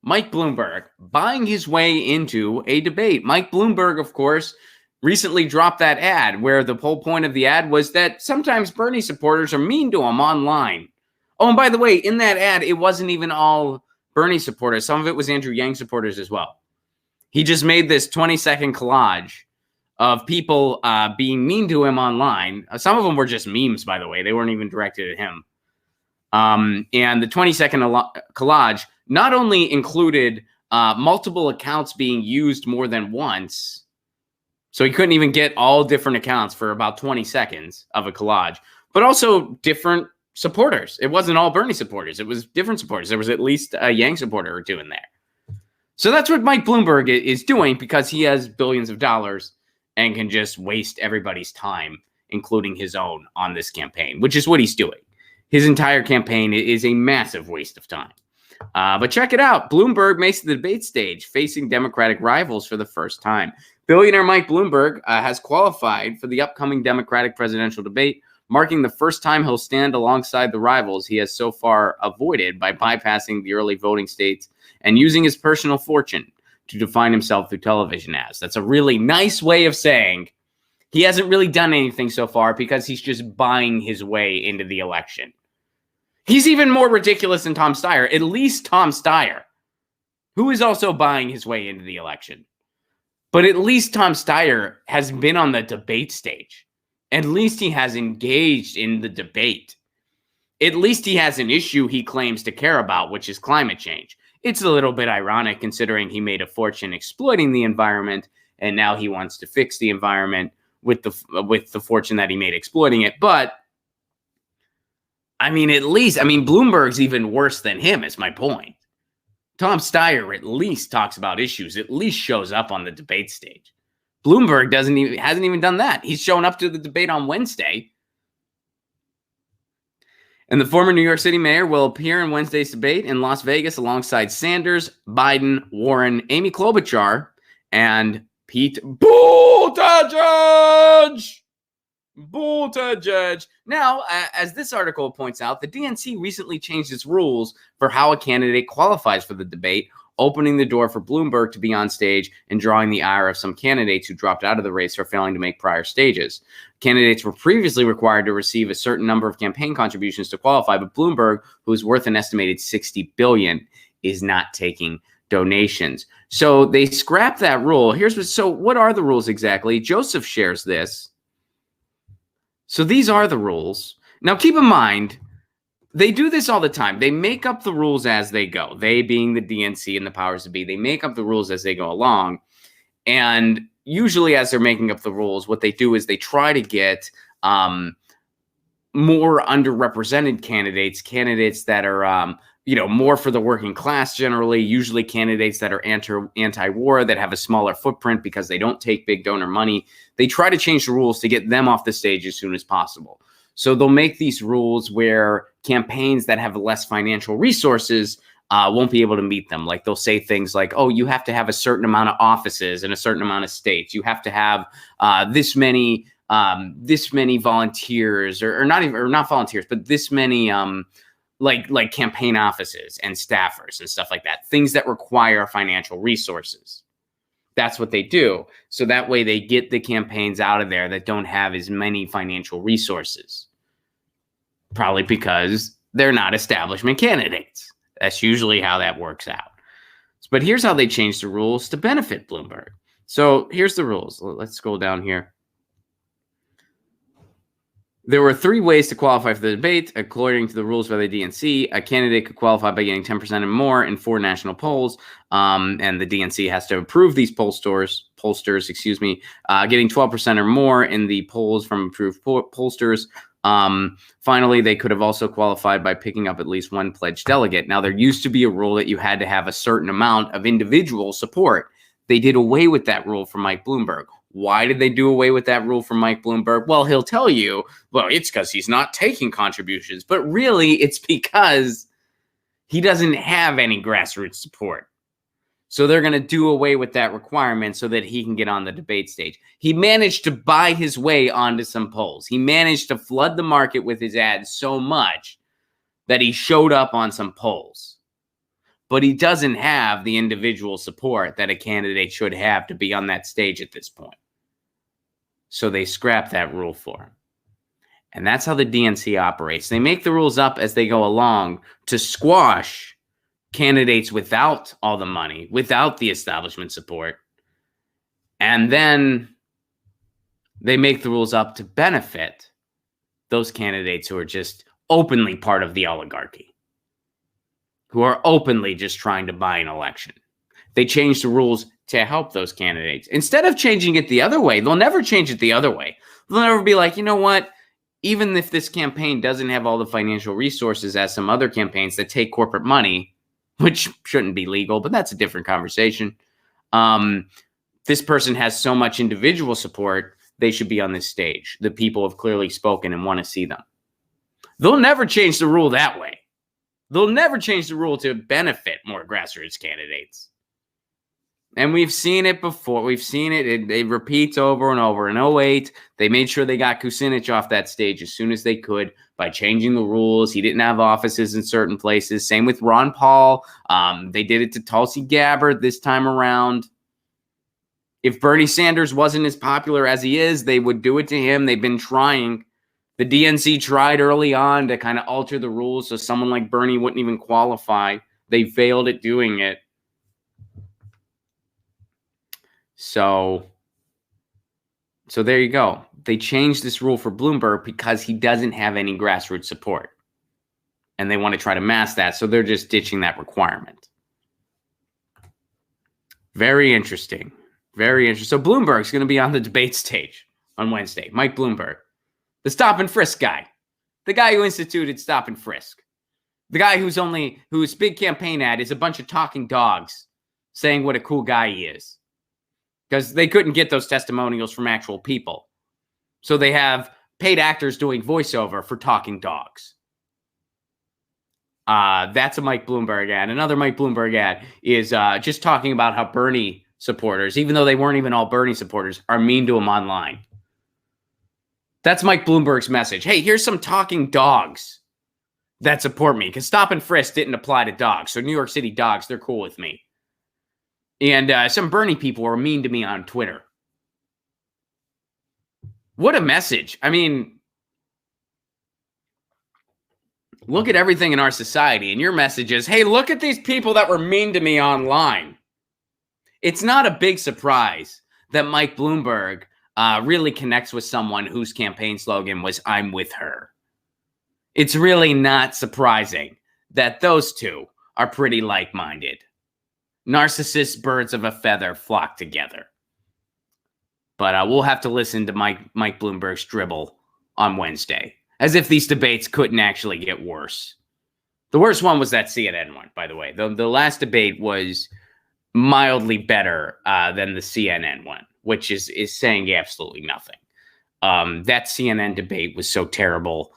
Mike Bloomberg buying his way into a debate. Mike Bloomberg, of course, recently dropped that ad where the whole point of the ad was that sometimes Bernie supporters are mean to him online. Oh, and by the way, in that ad, it wasn't even all Bernie supporters. Some of it was Andrew Yang supporters as well. He just made this 20-second collage of people being mean to him online. Some of them were just memes, by the way. They weren't even directed at him. And the 20-second collage not only included multiple accounts being used more than once, so he couldn't even get all different accounts for about 20 seconds of a collage, but also different supporters. It wasn't all Bernie supporters. It was different supporters. There was at least a Yang supporter or two in there. So that's what Mike Bloomberg is doing because he has billions of dollars and can just waste everybody's time, including his own, on this campaign, which is what he's doing. His entire campaign is a massive waste of time. But check it out. Bloomberg makes the debate stage, facing Democratic rivals for the first time. Billionaire Mike Bloomberg has qualified for the upcoming Democratic presidential debate, marking the first time he'll stand alongside the rivals he has so far avoided by bypassing the early voting states and using his personal fortune to define himself through television ads. That's a really nice way of saying he hasn't really done anything so far because he's just buying his way into the election. He's even more ridiculous than Tom Steyer, at least Tom Steyer, who is also buying his way into the election. But at least Tom Steyer has been on the debate stage. At least he has engaged in the debate. At least he has an issue he claims to care about, which is climate change. It's a little bit ironic considering he made a fortune exploiting the environment, and now he wants to fix the environment with the fortune that he made exploiting it. But at least Bloomberg's even worse than him, is my point. Tom Steyer at least talks about issues, at least shows up on the debate stage. Bloomberg hasn't even done that. He's shown up to the debate on Wednesday. And the former New York City mayor will appear in Wednesday's debate in Las Vegas alongside Sanders, Biden, Warren, Amy Klobuchar, and Pete Buttigieg. Now, as this article points out, the DNC recently changed its rules for how a candidate qualifies for the debate, opening the door for Bloomberg to be on stage and drawing the ire of some candidates who dropped out of the race for failing to make prior stages. Candidates were previously required to receive a certain number of campaign contributions to qualify, but Bloomberg, who is worth an estimated $60 billion, is not taking donations. So they scrapped that rule. So what are the rules exactly? Joseph shares this. So these are the rules. Now, keep in mind, they do this all the time. They make up the rules as they go. They being the DNC and the powers that be, they make up the rules as they go along. And usually as they're making up the rules, what they do is they try to get more underrepresented candidates that are, more for the working class generally, usually candidates that are anti-war, that have a smaller footprint because they don't take big donor money. They try to change the rules to get them off the stage as soon as possible. So they'll make these rules where campaigns that have less financial resources won't be able to meet them. Like they'll say things like, oh, you have to have a certain amount of offices in a certain amount of states. You have to have this many volunteers or not volunteers, but this many like campaign offices and staffers and stuff like that. Things that require financial resources. That's what they do. So that way they get the campaigns out of there that don't have as many financial resources. Probably because they're not establishment candidates. That's usually how that works out. But here's how they changed the rules to benefit Bloomberg. So here's the rules. Let's scroll down here. There were 3 ways to qualify for the debate. According to the rules by the DNC, a candidate could qualify by getting 10% and more in 4 national polls. And the DNC has to approve these pollsters, getting 12% or more in the polls from approved pollsters. Finally, they could have also qualified by picking up at least 1 pledged delegate. Now, there used to be a rule that you had to have a certain amount of individual support. They did away with that rule for Mike Bloomberg. Why did they do away with that rule for Mike Bloomberg? Well, he'll tell you, well, it's because he's not taking contributions. But really, it's because he doesn't have any grassroots support. So they're going to do away with that requirement so that he can get on the debate stage. He managed to buy his way onto some polls. He managed to flood the market with his ads so much that he showed up on some polls. but he doesn't have the individual support that a candidate should have to be on that stage at this point. So they scrap that rule for him. And that's how the DNC operates. They make the rules up as they go along to squash candidates without all the money, without the establishment support. And then they make the rules up to benefit those candidates who are just openly part of the oligarchy, who are openly just trying to buy an election. They change the rules to help those candidates. Instead of changing it the other way, they'll never change it the other way. They'll never be like, you know what? Even if this campaign doesn't have all the financial resources as some other campaigns that take corporate money, which shouldn't be legal, but that's a different conversation. This person has so much individual support, they should be on this stage. The people have clearly spoken and want to see them. They'll never change the rule that way. They'll never change the rule to benefit more grassroots candidates. And we've seen it before. We've seen it. It repeats over and over. In 2008, they made sure they got Kucinich off that stage as soon as they could by changing the rules. He didn't have offices in certain places. Same with Ron Paul. They did it to Tulsi Gabbard this time around. If Bernie Sanders wasn't as popular as he is, they would do it to him. They've been trying. The DNC tried early on to kind of alter the rules so someone like Bernie wouldn't even qualify. They failed at doing it. So there you go. They changed this rule for Bloomberg because he doesn't have any grassroots support. And they want to try to mask that, so they're just ditching that requirement. Very interesting. Very interesting. So Bloomberg's going to be on the debate stage on Wednesday. Mike Bloomberg, the stop and frisk guy, the guy who instituted stop and frisk, the guy whose big campaign ad is a bunch of talking dogs saying what a cool guy he is. Because they couldn't get those testimonials from actual people. So they have paid actors doing voiceover for talking dogs. That's a Mike Bloomberg ad. Another Mike Bloomberg ad is just talking about how Bernie supporters, even though they weren't even all Bernie supporters, are mean to him online. That's Mike Bloomberg's message. Hey, here's some talking dogs that support me. Because stop and frisk didn't apply to dogs. So New York City dogs, they're cool with me. And some Bernie people were mean to me on Twitter. What a message. I mean, look at everything in our society, and your message is, hey, look at these people that were mean to me online. It's not a big surprise that Mike Bloomberg really connects with someone whose campaign slogan was, I'm with her. It's really not surprising that those two are pretty like-minded. Narcissist birds of a feather flock together. But we'll have to listen to Mike Bloomberg's dribble on Wednesday, as if these debates couldn't actually get worse. The worst one was that CNN one, by the way. The last debate was mildly better than the CNN one, which is saying absolutely nothing. That CNN debate was so terrible.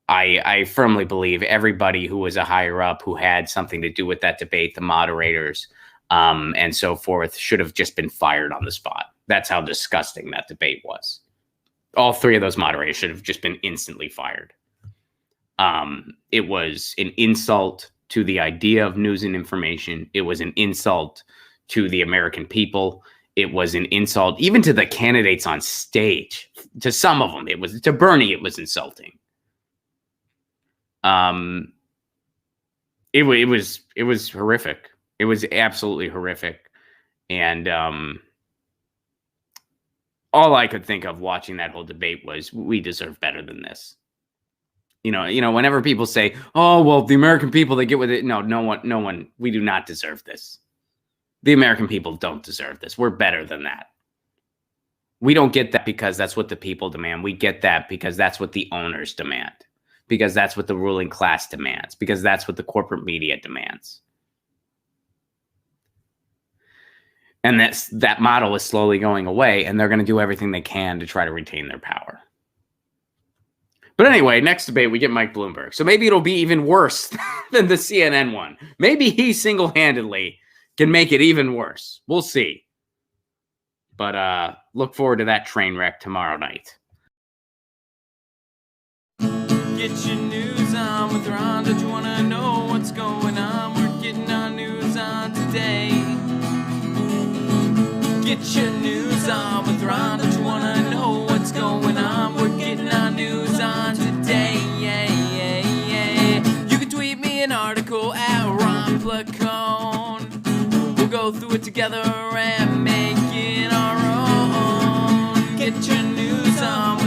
I firmly believe everybody who was a higher up who had something to do with that debate, the moderators, and so forth, should have just been fired on the spot. That's how disgusting that debate was. All three of those moderators should have just been instantly fired. It was an insult to the idea of news and information. It was an insult to the American people. It was an insult even to the candidates on stage. To some of them, to Bernie, it was insulting. It was horrific. It was absolutely horrific. And all I could think of watching that whole debate was, we deserve better than this. You know, whenever people say, oh, well, the American people, they get with it. No one, we do not deserve this. The American people don't deserve this. We're better than that. We don't get that because that's what the people demand. We get that because that's what the owners demand. Because that's what the ruling class demands. Because that's what the corporate media demands. And that model is slowly going away, and they're going to do everything they can to try to retain their power. But anyway, next debate, we get Mike Bloomberg. So maybe it'll be even worse than the CNN one. Maybe he single-handedly can make it even worse. We'll see. But look forward to that train wreck tomorrow night. Get your news on with Ron. Don't you want to know what's going on? We're getting our news today. Get your news on with Ron. Don't you wanna know what's going on? We're getting our news on today. You can tweet me an article at Ron Placone. We'll go through it together and make it our own. Get your news on with